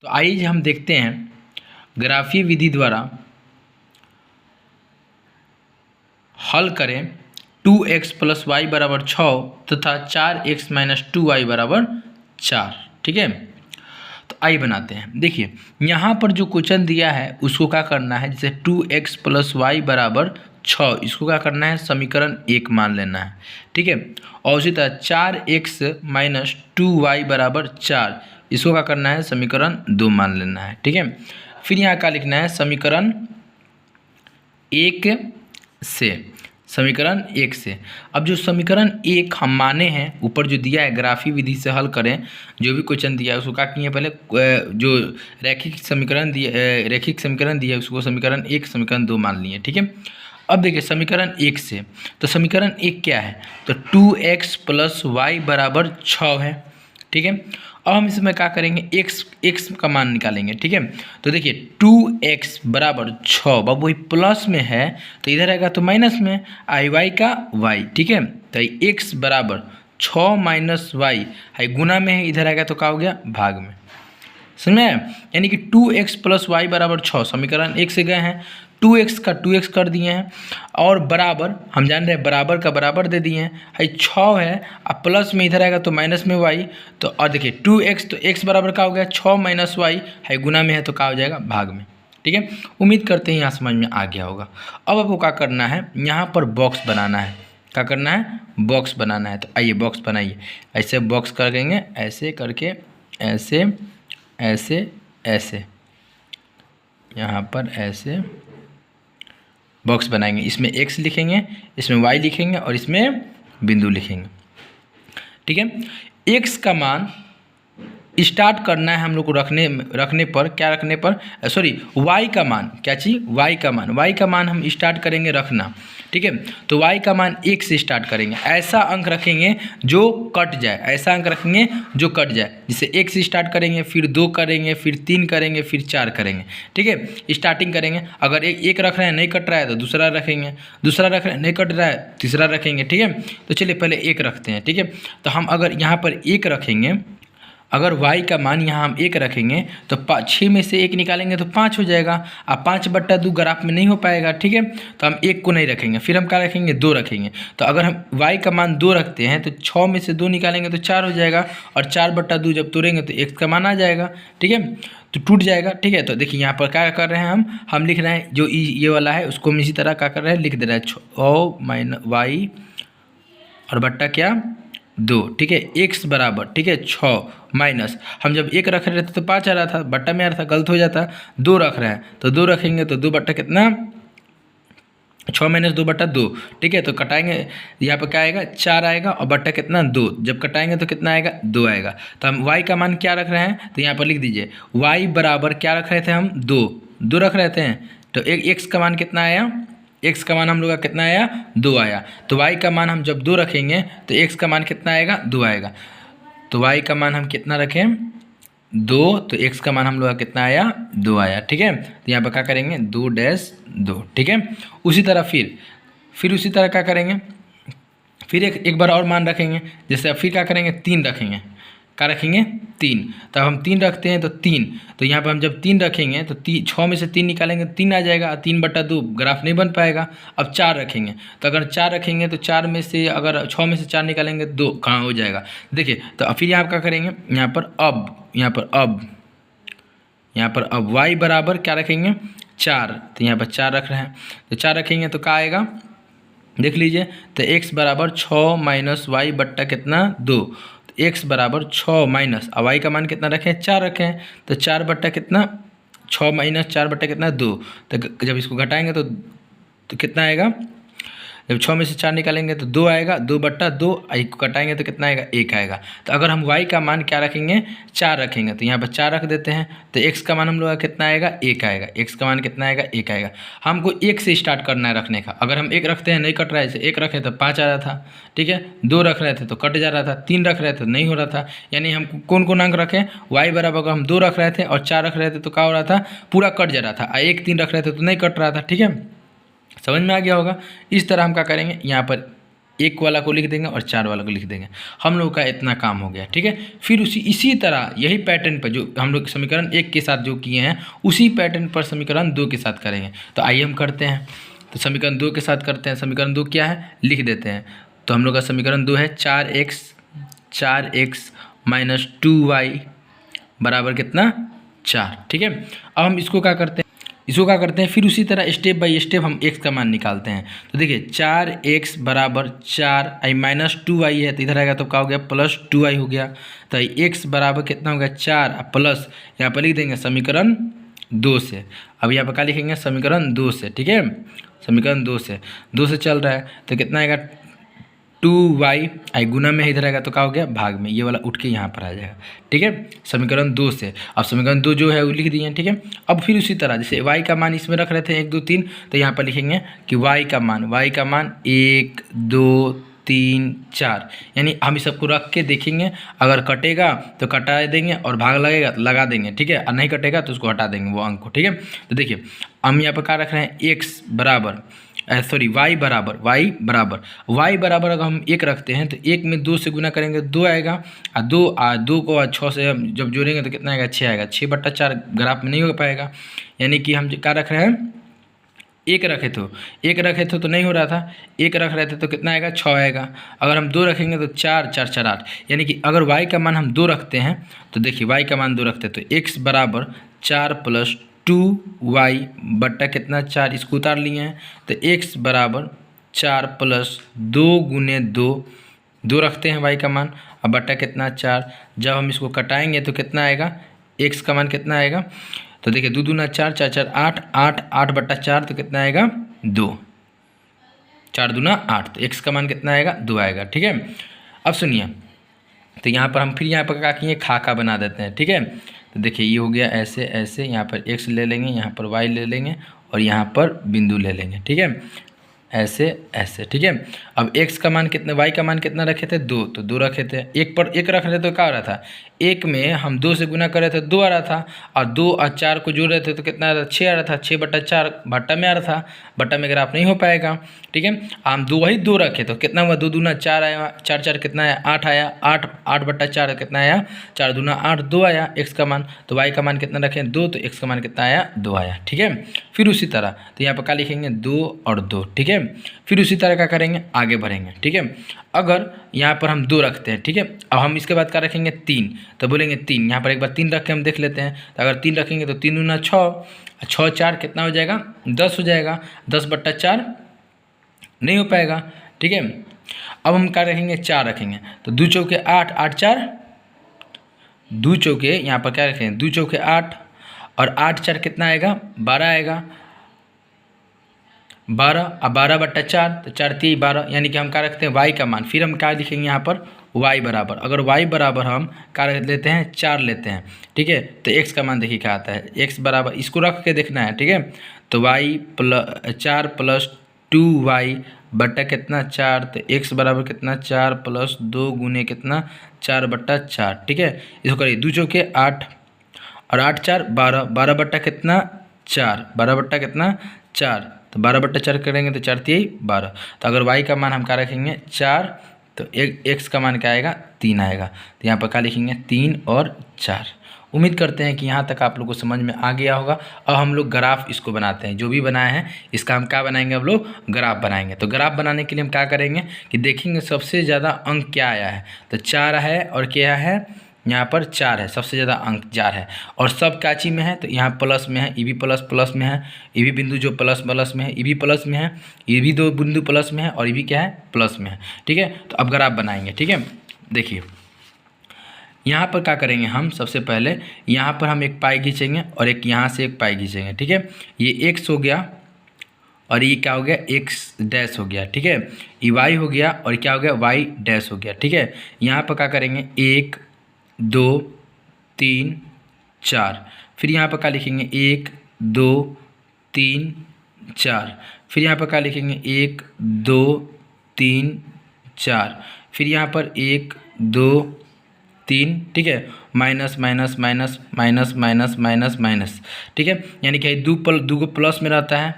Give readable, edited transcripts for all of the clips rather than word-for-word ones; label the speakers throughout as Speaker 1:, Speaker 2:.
Speaker 1: तो आइए हम देखते हैं ग्राफीय विधि द्वारा हल करें 2x प्लस वाई बराबर 6 तथा 4x माइनस 2y बराबर 4। ठीक है, तो आइए बनाते हैं। देखिए यहाँ पर जो क्वेश्चन दिया है उसको क्या करना है, जैसे 2x प्लस वाई बराबर 6, इसको क्या करना है, समीकरण 1 मान लेना है। ठीक है, और उसी तरह 4x माइनस 2y बराबर 4, इसको क्या करना है, समीकरण 2 मान लेना है। ठीक है, फिर यहाँ क्या लिखना है, समीकरण 1 से, समीकरण 1 से। अब जो समीकरण 1 हम माने हैं, ऊपर जो दिया है ग्राफी विधि से हल करें, जो भी क्वेश्चन दिया है उसको क्या किए, पहले जो रैखिक समीकरण दिया है उसको समीकरण 1 समीकरण 2 मान लिए। ठीक है, अब देखिए समीकरण 1 से, तो समीकरण 1 क्या है, तो 2x प्लस वाई बराबर 6 है। ठीक है, अब हम इसमें क्या करेंगे, x का मान निकालेंगे। ठीक है, तो देखिए 2x बराबर 6, अब वही प्लस में है तो इधर आएगा तो माइनस में, आई वाई का y। ठीक है, तो x बराबर 6 माइनस वाई है, गुना में है, इधर आएगा तो क्या हो गया, भाग में। समझ में आया, यानी कि 2x प्लस वाई बराबर 6, समीकरण 1 से गए हैं, 2x का 2x कर दिए हैं, और बराबर हम जान रहे हैं बराबर का बराबर दे दिए हैं, है 6 है, अब प्लस में इधर आएगा तो माइनस में y, तो और देखिए 2x, तो x बराबर का हो गया 6 माइनस वाई, है गुना में है तो क्या हो जाएगा, भाग में। ठीक है, उम्मीद करते हैं यहाँ समझ में आ गया होगा। अब आपको क्या करना है, यहाँ पर बॉक्स बनाना है। क्या करना है, बॉक्स बनाना है। तो आइए बॉक्स बनाइए, ऐसे बॉक्स करेंगे, ऐसे करके, ऐसे ऐसे ऐसे, यहाँ पर ऐसे बॉक्स बनाएंगे। इसमें x लिखेंगे, इसमें y लिखेंगे और इसमें बिंदु लिखेंगे। ठीक है, x का मान स्टार्ट करना है हम लोग को रखने पर, क्या रखने पर, सॉरी y का मान, क्या चीज़, y का मान हम स्टार्ट करेंगे रखना। ठीक है, तो y का मान 1 से स्टार्ट करेंगे, ऐसा अंक रखेंगे जो कट जाए, ऐसा अंक रखेंगे जो कट जाए, जिससे 1 से स्टार्ट करेंगे, फिर 2 करेंगे, फिर 3 करेंगे, फिर 4 करेंगे। ठीक है, स्टार्टिंग करेंगे, अगर एक रख रहे हैं नहीं कट रहा है तो दूसरा रखेंगे, दूसरा रख रहे हैं नहीं कट रहा है तीसरा रखेंगे। ठीक है, तो चलिए पहले 1 रखते हैं। ठीक है, तो हम अगर यहाँ पर 1 रखेंगे, अगर y का मान यहाँ हम 1 रखेंगे तो 6 में से 1 निकालेंगे तो 5 हो जाएगा। अब 5/2 ग्राफ में नहीं हो पाएगा। ठीक है, तो हम 1 को नहीं रखेंगे, फिर हम क्या रखेंगे, 2 रखेंगे। तो अगर हम y का मान 2 रखते हैं तो 6 में से 2 निकालेंगे तो 4 हो जाएगा, और 4/2 जब तोड़ेंगे तो x का मान आ जाएगा। ठीक है, तो टूट जाएगा। ठीक है, तो देखिए यहाँ पर क्या कर रहे हैं, हम लिख रहे हैं जो ये वाला है उसको हम इसी तरह क्या कर रहे हैं, लिख दे रहे हैं 6 माइनस वाई और बट्टा क्या, 2। ठीक है, x बराबर, ठीक है, 6 माइनस, हम जब 1 रख रहे थे तो 5 आ रहा था, बट्टा में आ रहा था, गलत हो जाता, 2 रख रहे हैं तो 2 रखेंगे तो 2 बट्टा कितना, 6 माइनस 2/2। ठीक है, तो कटाएंगे, यहाँ पर क्या आएगा, 4 आएगा, और बट्टा कितना, 2, जब कटाएंगे तो कितना आएगा, 2 आएगा। तो हम y का मान क्या रख रहे हैं, तो यहाँ पर लिख दीजिए y बराबर क्या रख रहे थे हम, 2 रख रहे थे, तो x का मान कितना आया, x का मान हम लोग का कितना आया, 2 आया। तो y का मान हम जब 2 रखेंगे तो x का मान कितना आएगा, 2 आएगा। तो y का मान हम कितना रखें, 2, तो x का मान हम लोग का कितना आया, 2 आया। ठीक है, तो यहाँ पर क्या करेंगे, 2-2। ठीक है, उसी तरह फिर उसी तरह क्या करेंगे, फिर एक बार और मान रखेंगे, जैसे फिर क्या करेंगे, 3 रखेंगे, क्या रखेंगे, 3। तब हम 3 रखते हैं तो 3, तो यहाँ पर हम जब 3 रखेंगे तो 6 में से 3 निकालेंगे तो 3 आ जाएगा, 3/2 ग्राफ नहीं बन पाएगा। अब 4 रखेंगे, तो अगर 4 रखेंगे तो 4 में से अगर 6 में से 4 निकालेंगे तो 2 कहाँ हो जाएगा। देखिए, तो फिर यहाँ क्या करेंगे, यहाँ पर अब y बराबर क्या रखेंगे, 4, तो यहाँ पर 4 रख रहे हैं, तो 4 रखेंगे तो क्या आएगा, देख लीजिए, तो x बराबर 6 माइनस वाई बट्टा कितना, 2। तो x बराबर 6 माइनस, अब y का मान कितना रखें, 4 रखें, तो 4 बट्टा कितना, 6 माइनस 4 बट्टा कितना, 2। तो जब इसको घटाएंगे तो कितना आएगा, जब 6 में से 4 निकालेंगे तो 2 आएगा, 2/2, एक को कटाएंगे तो कितना आएगा, 1 आएगा। तो अगर हम y का मान क्या रखेंगे, 4 रखेंगे, तो यहाँ पर 4 रख देते हैं, तो x का मान हम लोग का कितना आएगा, 1 आएगा। x का मान कितना आएगा, 1 आएगा। हमको 1 से स्टार्ट करना है रखने का, अगर हम 1 रखते हैं नहीं कट रहा है, जैसे 1 रखे तो 5 आ रहा था। ठीक है, 2 रख रहे थे तो कट जा रहा था, 3 रख रहे थे तो नहीं हो रहा था। यानी हम कौन अंक रखें, y बराबर अगर हम 2 रख रहे थे और 4 रख रहे थे तो क्या हो रहा था, पूरा कट जा रहा था, 1 3 रख रहे थे तो नहीं कट रहा था। ठीक है, समझ में आ गया होगा। इस तरह हम क्या करेंगे, यहाँ पर 1 वाला को लिख देंगे और 4 वाला को लिख देंगे। हम लोग का इतना काम हो गया, ठीक है। फिर इसी तरह यही पैटर्न पर जो हम लोग समीकरण 1 के साथ जो किए हैं उसी पैटर्न पर समीकरण 2 के साथ करेंगे। तो आइए हम करते हैं। तो समीकरण 2 के साथ करते हैं। समीकरण 2 क्या है लिख देते हैं। तो हम लोग का समीकरण 2 है 4x माइनस 2y बराबर कितना 4, ठीक है। अब हम इसको क्या करते हैं, फिर उसी तरह स्टेप बाय स्टेप हम x का मान निकालते हैं। तो देखिए 4x बराबर 4 आई माइनस 2y है, तो इधर आएगा तो क्या हो गया प्लस 2y हो गया। तो x बराबर कितना हो गया 4 प्लस यहाँ पर लिख देंगे समीकरण 2 से। अब यहाँ पर क्या लिखेंगे समीकरण 2 से, ठीक है। समीकरण 2 से चल रहा है तो कितना आएगा 2y आई गुना में इधर आएगा तो क्या हो गया भाग में, ये वाला उठ के यहाँ पर आ जाएगा, ठीक है। समीकरण 2 से अब समीकरण 2 जो है वो लिख दिए, ठीक है। अब फिर उसी तरह जैसे y का मान इसमें रख रहे थे 1 2 3, तो यहाँ पर लिखेंगे कि y का मान 1 2 3 4, यानी हम इस सबको रख के देखेंगे। अगर कटेगा तो कटा देंगे और भाग लगेगा तो लगा देंगे, ठीक है। और नहीं कटेगा तो उसको हटा देंगे वो अंक को, ठीक है। तो देखिए हम यहाँ पर क्या रख रहे हैं x बराबर y बराबर अगर हम 1 रखते हैं तो 1 में 2 से गुना करेंगे 2 आएगा, और 2 को 6 से जब जोड़ेंगे तो कितना आएगा 6 आएगा। 6/4 ग्राफ में नहीं हो पाएगा, यानी कि हम क्या रख रहे हैं 1 रखे तो नहीं हो रहा था, 1 रख रहे थे तो कितना आएगा 6 आएगा। अगर हम 2 रखेंगे तो 4 4 4 8, यानी कि अगर y का मान हम 2 रखते हैं तो देखिए y का मान 2 रखते हैं तो x बराबर 4 प्लस 2y बट्टा कितना 4, इसको उतार लिए हैं तो x बराबर 4 प्लस 2 गुने 2 रखते हैं y का मान, अब बट्टा कितना 4। जब हम इसको कटाएंगे तो कितना आएगा x का मान कितना आएगा, तो देखिए 2 दूना 4 4 4 8 8 8/4 तो कितना आएगा 2, 4 दूना 8, तो x का मान कितना आएगा 2 आएगा, ठीक है। अब सुनिए तो यहाँ पर हम फिर यहाँ पर क्या किए खाका बना देते हैं, ठीक है। तो देखिए ये हो गया ऐसे ऐसे, यहाँ पर x ले लेंगे, यहाँ पर y ले लेंगे और यहाँ पर बिंदु ले लेंगे, ठीक है, ऐसे ऐसे, ठीक है। अब x का मान कितना y का मान कितना रखे थे 2, तो 2 रखे थे। 1 पर 1 रख रहे तो क्या हो रहा था 1 में हम 2 से गुना कर रहे थे 2 आ रहा था, और 2 और 4 को जोड़ रहे थे तो कितना आ रहा था 6 आ रहा था। 6/4 भट्टा में आ रहा था, भट्टा में ग्राफ नहीं हो पाएगा, ठीक है। हम 2 रखे तो कितना हुआ 2 दूना 4 आया, 4 4 कितना आया 8 आया, 8/4 कितना आया 4 दूना 8 2 आया x का मान। तो y का मान कितना रखें 2, तो x का मान कितना आया 2 आया, ठीक है। फिर उसी तरह तो यहाँ पर क्या लिखेंगे 2 और 2, ठीक है। फिर उसी तरह का करेंगे आगे बढ़ेंगे, ठीक है। अगर यहाँ पर हम 2 रखते हैं, ठीक है, अब हम इसके बाद क्या रखेंगे 3, तो बोलेंगे 3, यहाँ पर एक बार 3 रख के हम देख लेते हैं। तो अगर 3 रखेंगे तो 3 दूना 6, 6 4 कितना हो जाएगा 10 हो जाएगा, 10/4 नहीं हो पाएगा, ठीक है। अब हम क्या रखेंगे 4 रखेंगे, तो 2 चौके 8 8 4, 2 चौके यहाँ पर क्या रखेंगे 2 चौके 8 और 8 4 कितना आएगा 12 आएगा, 12 और 12/4 तो 4 3 12, यानी कि हम क्या रखते हैं y का मान। फिर हम क्या लिखेंगे यहाँ पर y बराबर, अगर y बराबर हम क्या रख लेते हैं 4 लेते हैं, ठीक है। तो x का मान देखिए क्या आता है, x बराबर इसको रख के देखना है, ठीक है। तो 4 प्लस 2y बट्टा कितना 4, तो x बराबर कितना 4 प्लस 2 गुने कितना 4/4, ठीक है। इसको करिए 2 चौके 8 और 8 4 12, 12 कितना 4, 12 कितना 4, तो 12/4 करेंगे तो 4 3 12। तो अगर y का मान हम क्या रखेंगे 4, तो x का मान क्या आएगा 3 आएगा। तो यहाँ पर क्या लिखेंगे 3 और 4। उम्मीद करते हैं कि यहाँ तक आप लोग को समझ में आ गया होगा। अब हम लोग ग्राफ इसको बनाते हैं, जो भी बनाए हैं इसका हम क्या बनाएंगे हम लोग ग्राफ बनाएंगे। तो ग्राफ बनाने के लिए हम क्या करेंगे कि देखेंगे सबसे ज़्यादा अंक क्या आया है, तो 4 है और क्या है यहाँ पर 4 है, सबसे ज़्यादा अंक 4 है। और सब काची में है, तो यहाँ प्लस में है, ये भी प्लस में है, ये भी बिंदु जो प्लस में है, ये भी प्लस में है, ये भी 2 बिंदु प्लस में है और ये भी क्या है प्लस में है, ठीक है। तो अब ग्राफ बनाएंगे, ठीक है। देखिए यहाँ पर क्या करेंगे हम, सबसे पहले यहाँ पर हम एक पाई खींचेंगे और एक यहाँ से एक पाई खींचेंगे, ठीक है। ये x हो गया और ये क्या हो गया x डैश हो गया, ठीक है। ये y हो गया और क्या हो गया y डैश हो गया, ठीक है। यहाँ पर क्या करेंगे 1 2 3 4, फिर यहाँ पर क्या लिखेंगे 1 2 3 4, फिर यहाँ पर क्या लिखेंगे 1 2 3 4, फिर यहाँ पर 1 2 3, ठीक है, minus minus minus minus minus minus minus, ठीक है। यानी कि 2 को प्लस में रहता है,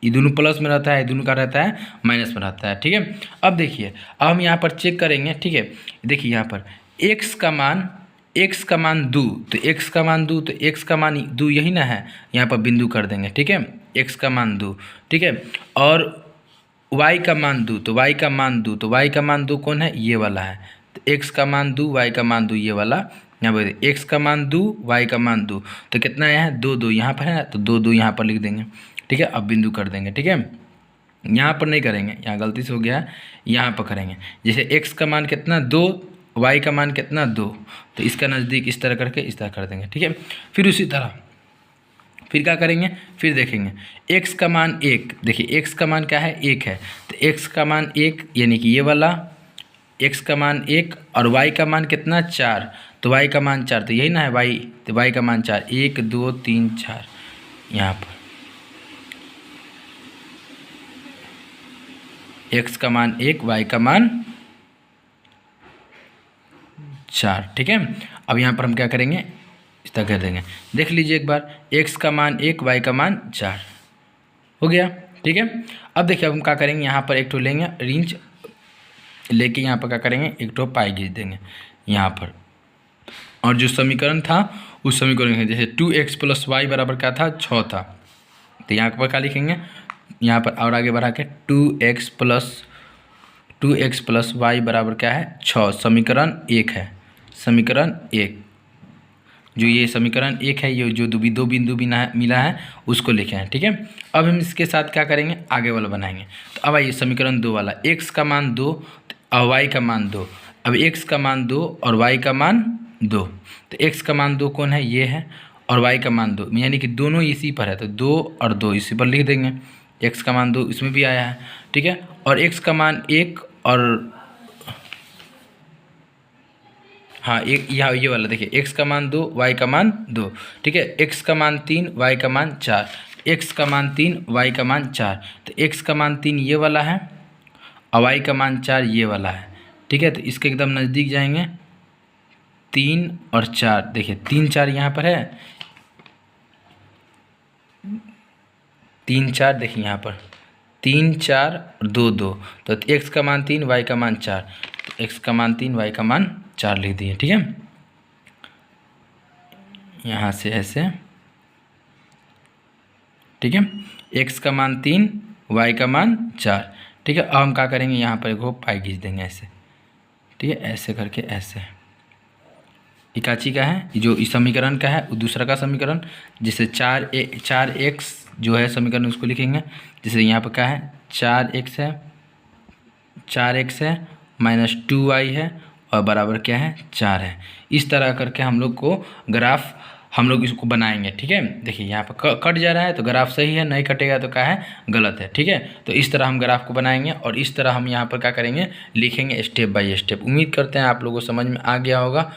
Speaker 1: ये दोनों प्लस में रहता है, ये दोनों का रहता है माइनस में रहता है, ठीक है। अब देखिए, अब हम यहाँ पर चेक करेंगे, ठीक है। देखिए यहाँ पर x का मान 2, तो x का मान 2, तो x का मान 2 यही ना है, यहाँ पर बिंदु कर देंगे, ठीक है। x का मान 2, ठीक है। और y का मान 2, तो y का मान 2, तो y का मान 2 कौन है, ये वाला है। तो x का मान 2, y का मान 2, ये वाला यहाँ पर x का मान 2, y का मान 2, तो कितना है 2 2 यहाँ पर है ना, तो 2 2 यहाँ पर लिख देंगे, ठीक है। अब बिंदु कर देंगे, ठीक है। यहाँ पर नहीं करेंगे, यहाँ गलती से हो गया है, यहाँ पर करेंगे। जैसे x का मान कितना 2, y का मान कितना 2, तो इसका नज़दीक इस तरह करके इस तरह कर देंगे, ठीक है। फिर उसी तरह फिर क्या करेंगे, फिर देखेंगे x का मान 1, देखिए x का मान क्या है 1 है, तो x का मान 1 यानी कि ये वाला x का मान 1 और y का मान कितना 4, तो y का मान 4, तो यही ना है y, तो y का मान 4, 1 2 3 4, यहाँ पर x का मान 1, y का मान 4, ठीक है। अब यहाँ पर हम क्या करेंगे, इस तरह कर देंगे। देख लीजिए एक बार, x का मान 1, y का मान 4 हो गया, ठीक है। अब देखिए, अब हम क्या करेंगे, यहाँ पर एक ठो लेंगे रिंच लेके, यहाँ पर क्या करेंगे, एक ठो पाई खींच देंगे यहाँ पर। और जो समीकरण था उस समीकरण में जैसे 2x + y बराबर क्या था 6 था, तो यहाँ पर क्या लिखेंगे, यहाँ पर और आगे बढ़ा के 2x + y बराबर क्या है 6, समीकरण 1 है, समीकरण 1। जो ये समीकरण 1 है, ये जो दो बिंदु मिला है उसको लिखे हैं, ठीक है। अब हम इसके साथ क्या करेंगे, आगे वाला बनाएंगे। तो अब आइए समीकरण 2 वाला, x का मान 2 और y का मान 2। अब x का मान 2 और y का मान 2, तो x का मान 2 कौन है, ये है, और y का मान 2, यानी कि दोनों इसी पर है, तो 2 और 2 इसी पर लिख देंगे। x का मान 2 इसमें भी आया है, ठीक है। और x का मान 1 और हाँ एक यहाँ ये वाला देखिए, x का मान 2, y का मान 2, ठीक है। x का मान 3, y का मान 4, x का मान 3, y का मान 4, तो x का मान 3 ये वाला है और y का मान 4 ये वाला है, ठीक है। तो इसके एकदम नज़दीक जाएंगे, 3 और 4, देखिए 3 4 यहाँ पर है, 3 4 देखिए यहाँ पर 3 4 और 2 2, तो x का मान 3, y का मान 4, तो x का मान 3, y का मान 4 लिख दिए, ठीक है। यहाँ से ऐसे, ठीक है, x का मान 3, y का मान 4, ठीक है। अब हम क्या करेंगे, यहाँ पर एक पाई खींच देंगे ऐसे, ठीक है, ऐसे करके ऐसे। इकाची का है जो इस समीकरण का है, दूसरा का समीकरण, जैसे 4x जो है समीकरण उसको लिखेंगे, जैसे यहाँ पर क्या है 4x है -2y है और बराबर क्या है 4 है। इस तरह करके हम लोग को ग्राफ हम लोग इसको बनाएंगे, ठीक है। देखिए यहाँ पर कट जा रहा है तो ग्राफ सही है, नहीं कटेगा तो क्या है गलत है, ठीक है। तो इस तरह हम ग्राफ को बनाएंगे और इस तरह हम यहाँ पर क्या करेंगे, लिखेंगे स्टेप बाय स्टेप। उम्मीद करते हैं आप लोगों को समझ में आ गया होगा।